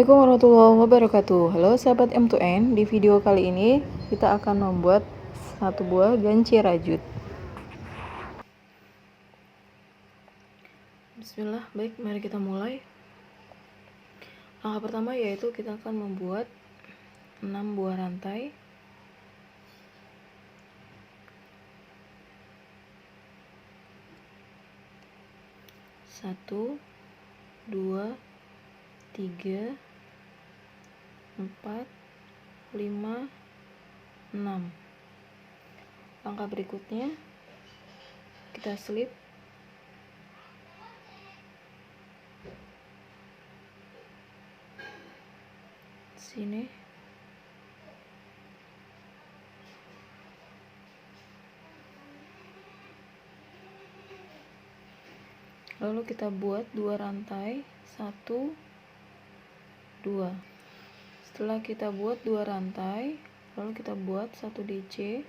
Assalamualaikum warahmatullahi wabarakatuh. Halo sahabat M2N, di video kali ini kita akan membuat satu buah ganci rajut. Bismillah, baik, mari kita mulai. Langkah pertama yaitu kita akan membuat 6 buah rantai. Satu, dua, 3, 4, 5, 6. Langkah berikutnya kita slip sini, lalu kita buat 2 rantai, 1, 2. Setelah kita buat 2 rantai, lalu kita buat 1 DC,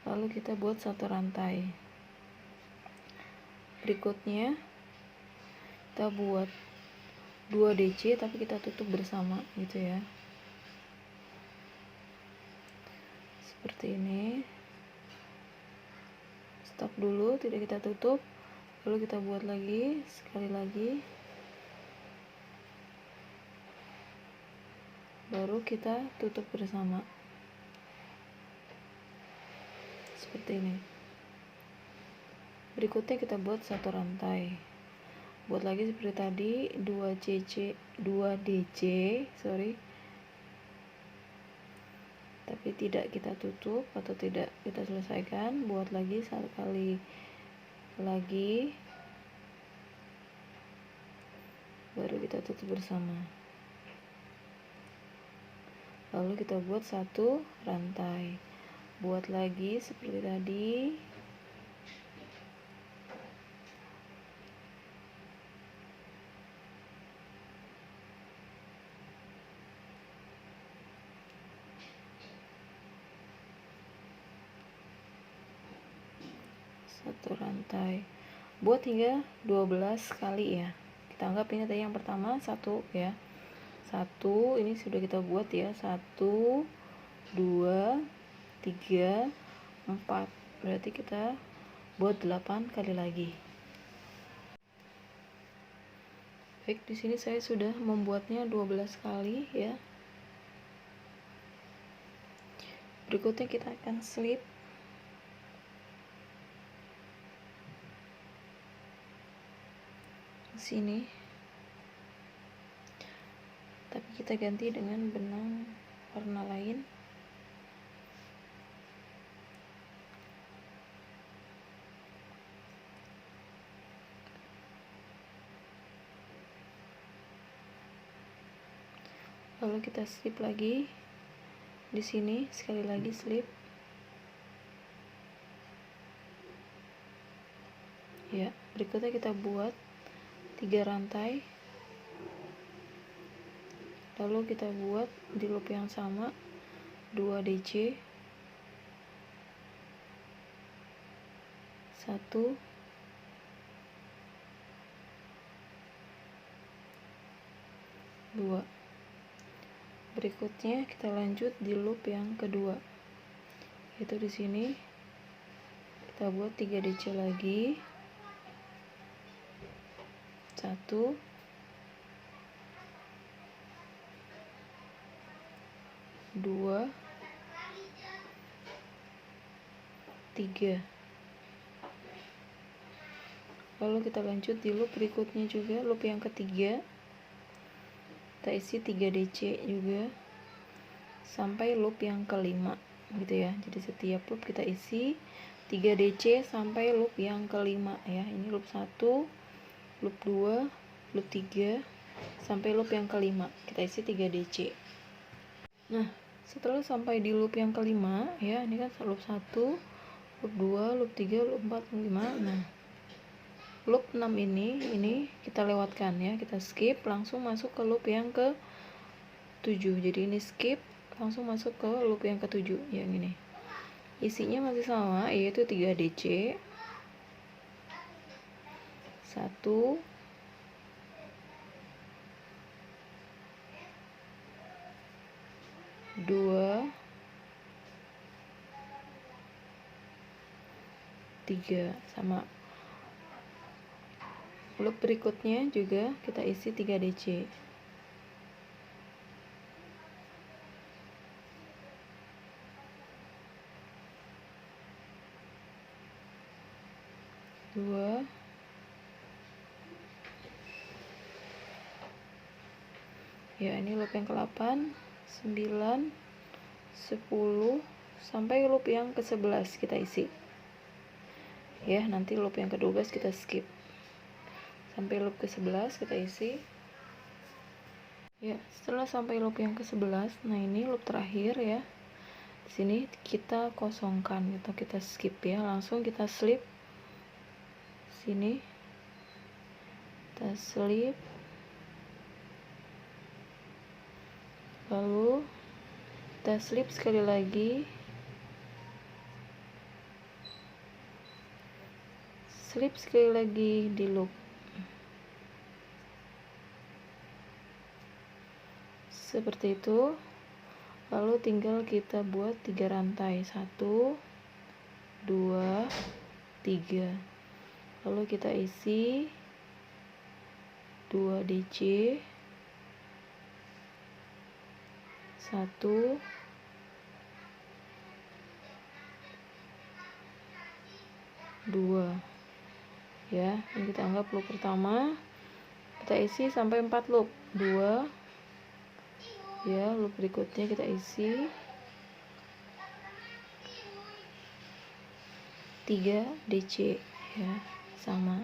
lalu kita buat 1 rantai. Berikutnya kita buat 2 DC tapi kita tutup bersama gitu ya, seperti ini. Stop dulu, tidak kita tutup, lalu kita buat lagi sekali lagi, baru kita tutup bersama seperti ini. Berikutnya kita buat 1 rantai, buat lagi seperti tadi, 2 DC, tapi tidak kita tutup atau tidak kita selesaikan. Buat lagi 1 kali lagi, baru kita tutup bersama, lalu kita buat 1 rantai, buat lagi seperti tadi, satu rantai, buat hingga 12 kali ya. Kita anggap ini tadi yang pertama 1 ya, 1 ini sudah kita buat ya, 1, 2, 3, 4, berarti kita buat 8 kali lagi. Baik, di sini saya sudah membuatnya 12 kali ya. Berikutnya kita akan slip sini, tapi kita ganti dengan benang warna lain. Lalu kita slip lagi di sini, sekali lagi slip ya. Berikutnya kita buat 3 rantai, lalu kita buat di loop yang sama 2 DC, 1, 2. Berikutnya kita lanjut di loop yang kedua, yaitu di sini kita buat 3 DC lagi, 1, 2, 3. Lalu kita lanjut di loop berikutnya juga, loop yang ketiga, kita isi 3 DC juga sampai loop yang kelima gitu ya. Jadi setiap loop kita isi 3 DC sampai loop yang kelima ya. Ini loop 1, loop 2, loop 3 sampai loop yang kelima, kita isi 3 DC. Nah, setelah sampai di loop yang kelima ya, ini kan loop 1, loop 2, loop 3, loop 4, loop 5. Nah, loop 6 ini kita lewatkan ya, kita skip, langsung masuk ke loop yang ke 7. Jadi ini skip, langsung masuk ke loop yang ke 7 yang ini. isinya masih sama, yaitu 3 DC. 1 2 3 sama. Loop berikutnya juga kita isi 3 DC. 2 ya, ini loop yang ke-8, 9, 10 sampai loop yang ke-11 kita isi. Ya, nanti loop yang ke-12 kita skip. Sampai loop ke-11 kita isi. Ya, setelah sampai loop yang ke-11, nah ini loop terakhir ya. Di sini kita kosongkan atau kita skip ya, langsung kita slip sini. Kita slip. Lalu kita slip sekali lagi. Slip sekali lagi di loop. Seperti itu. Lalu tinggal kita buat 3 rantai. 1 2 3. Lalu kita isi 2 DC. 1 2 ya, ini kita anggap loop pertama. Kita isi sampai 4 loop. 2 ya, loop berikutnya kita isi 3 DC ya, sama.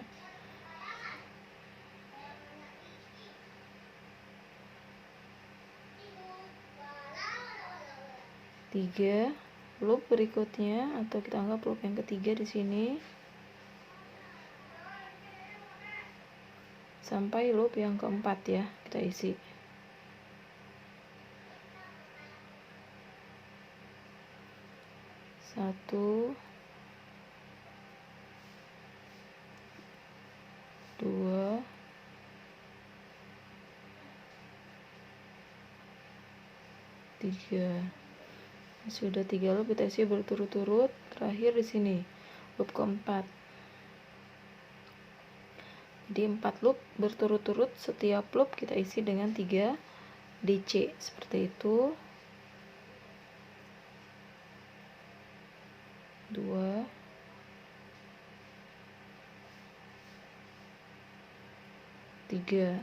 3 loop berikutnya, atau kita anggap loop yang ketiga di sini, sampai loop yang keempat ya, kita isi. Satu, 2, 3. Sudah 3 loop kita isi berturut-turut. Terakhir di sini loop keempat. Jadi 4 loop berturut-turut, setiap loop kita isi dengan 3 DC seperti itu. 2 3.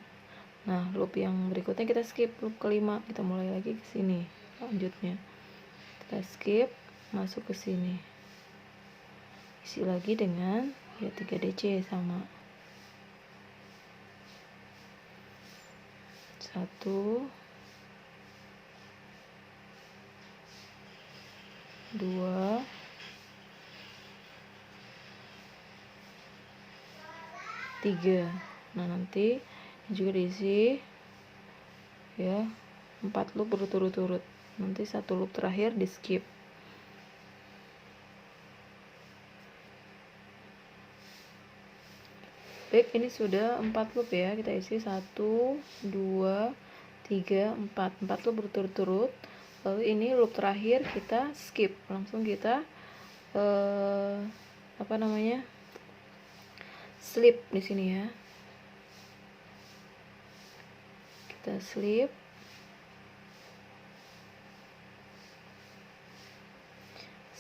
Nah, loop yang berikutnya kita skip, loop kelima. Kita mulai lagi ke sini. Lanjutnya kita skip, masuk ke sini. Isi lagi dengan ya 3 DC sama. 1 2 3. Nah, nanti juga diisi ya 4 loop berturut-turut. Nanti 1 loop terakhir di skip. Baik, ini sudah 4 loop ya, kita isi 1 2 3 4 loop berturut-turut. Lalu ini loop terakhir kita skip, langsung kita slip di sini ya. Kita slip.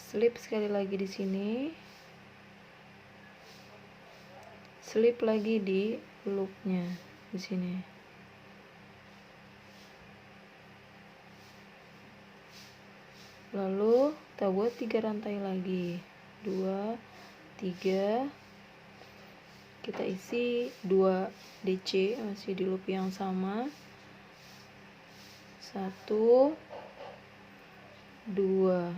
Slip sekali lagi di sini. Slip lagi di loopnya di sini. Lalu kita buat 3 rantai lagi. 2 3. Kita isi 2 DC masih di loop yang sama. 1 2.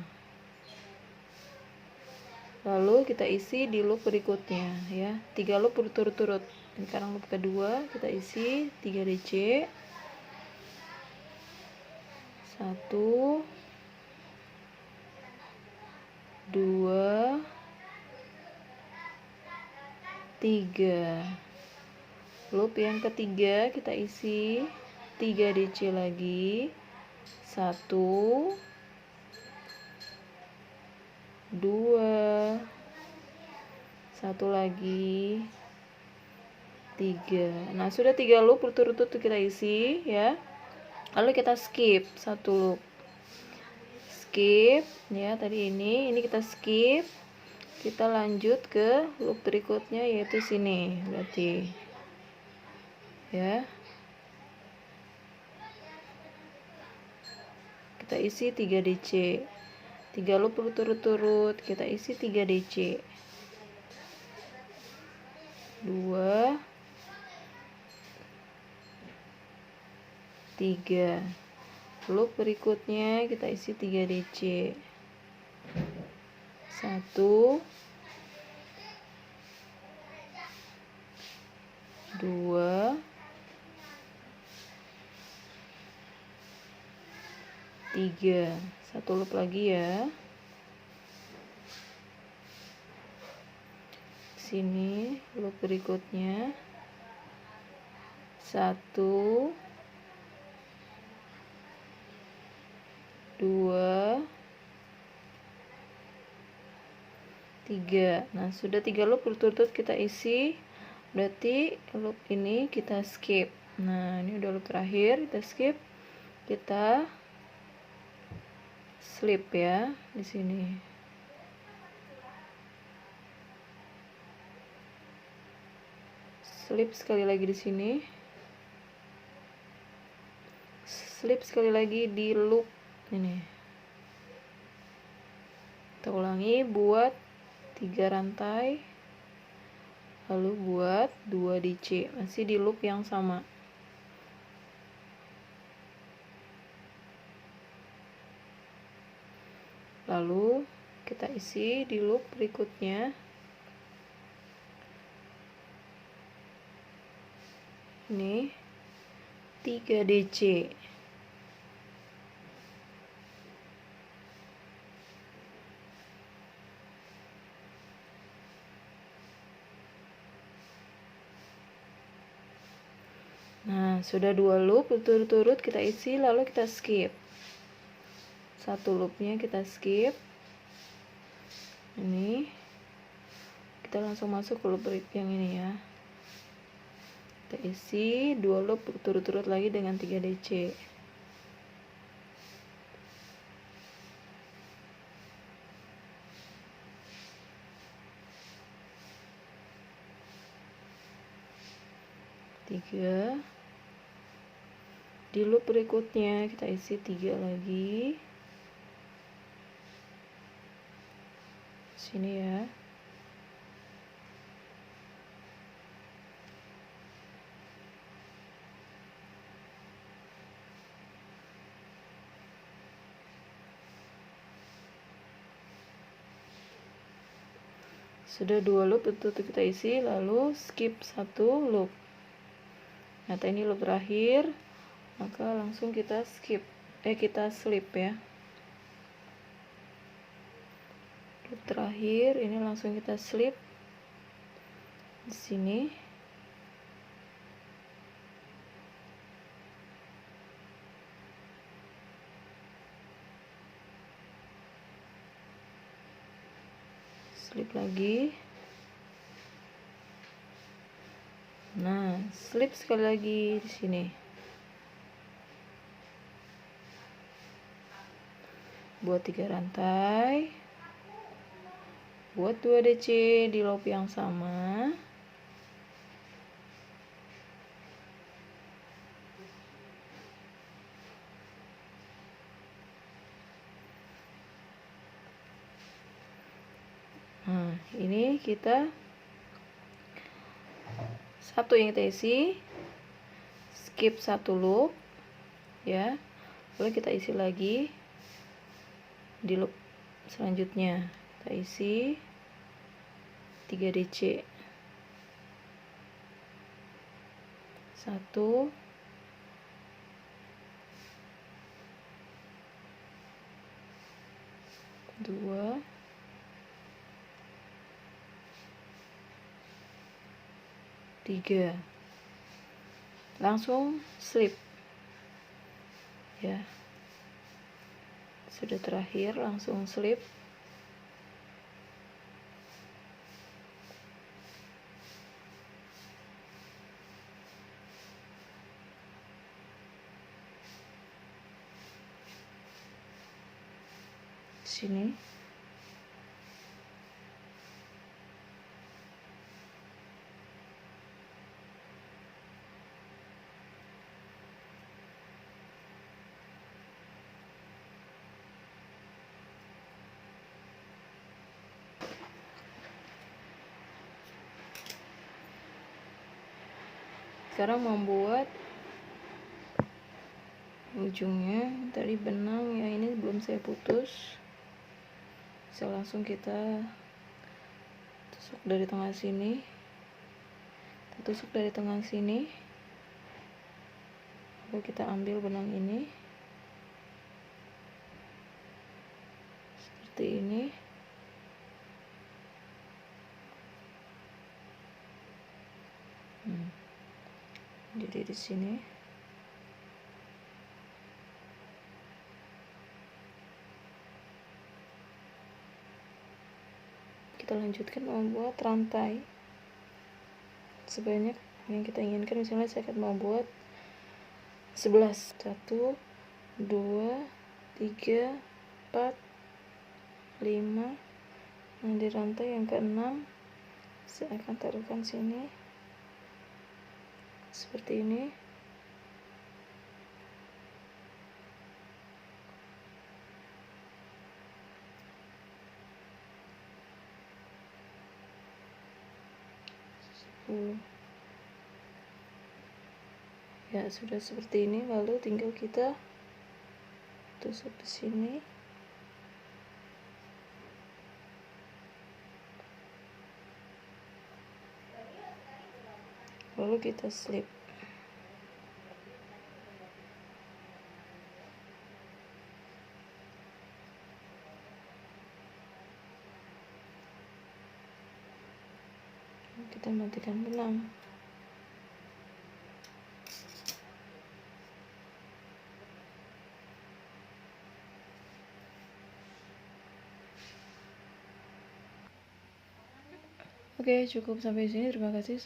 Lalu kita isi di loop berikutnya ya, 3 loop berturut-turut. Sekarang loop kedua kita isi 3 DC. 1 2, 3. Loop yang ketiga kita isi 3 DC lagi. 1, 2, satu lagi, 3. Nah, sudah 3 loop berturut-turut kita isi ya. Lalu kita skip 1 loop. Skip ya, tadi ini kita skip. Kita lanjut ke loop berikutnya yaitu sini. Berarti ya. Kita isi 3 DC. 3 loop berturut-turut kita isi 3 DC. 2, 3. Loop berikutnya kita isi 3 DC. 1, 2, 3. 1 loop lagi ya. Sini loop berikutnya. 1, 2, 3. Nah, sudah 3 loop berturut-turut kita isi. Berarti loop ini kita skip. Nah, ini udah loop terakhir, kita skip. Kita slip ya di sini. Slip sekali lagi di sini. Slip sekali lagi di loop ini. Kita ulangi, buat 3 rantai, lalu buat 2 DC, masih di loop yang sama. Lalu kita isi di loop berikutnya. Ini 3 DC. Nah, sudah 2 loop berturut-turut kita isi, lalu kita skip. 1 loopnya kita skip. Ini kita langsung masuk ke loop yang ini ya. Kita isi 2 loop berturut-turut lagi dengan 3 DC. Di loop berikutnya kita isi 3 lagi. Sini ya. Sudah 2 loop itu kita isi, lalu skip 1 loop. Nah, ini loop terakhir, maka langsung kita skip, kita slip ya. Loop terakhir ini langsung kita slip di sini. Slip lagi. Nah, slip sekali lagi di sini. Buat 3 rantai. Buat 2 DC di loop yang sama. Nah, ini kita satu yang kita isi, skip 1 loop ya, lalu kita isi lagi di loop selanjutnya. Kita isi 3 DC, 1, 2, 3. Langsung slip ya. Sudah terakhir, langsung slip. Sini. Sekarang membuat ujungnya tadi benang ya, ini belum saya putus. Bisa langsung kita tusuk dari tengah sini, kita tusuk dari tengah sini, lalu kita ambil benang ini seperti ini. Jadi di sini kita lanjutkan membuat rantai sebanyak yang kita inginkan. Misalnya saya akan membuat 11, 1, 2, 3, 4, 5. Nah, di rantai yang ke-6 saya akan taruhkan sini seperti ini. Ya, sudah seperti ini. Lalu tinggal kita tusuk di sini. Lalu kita slip. Kita matikan benang. Oke, cukup sampai sini. Terima kasih.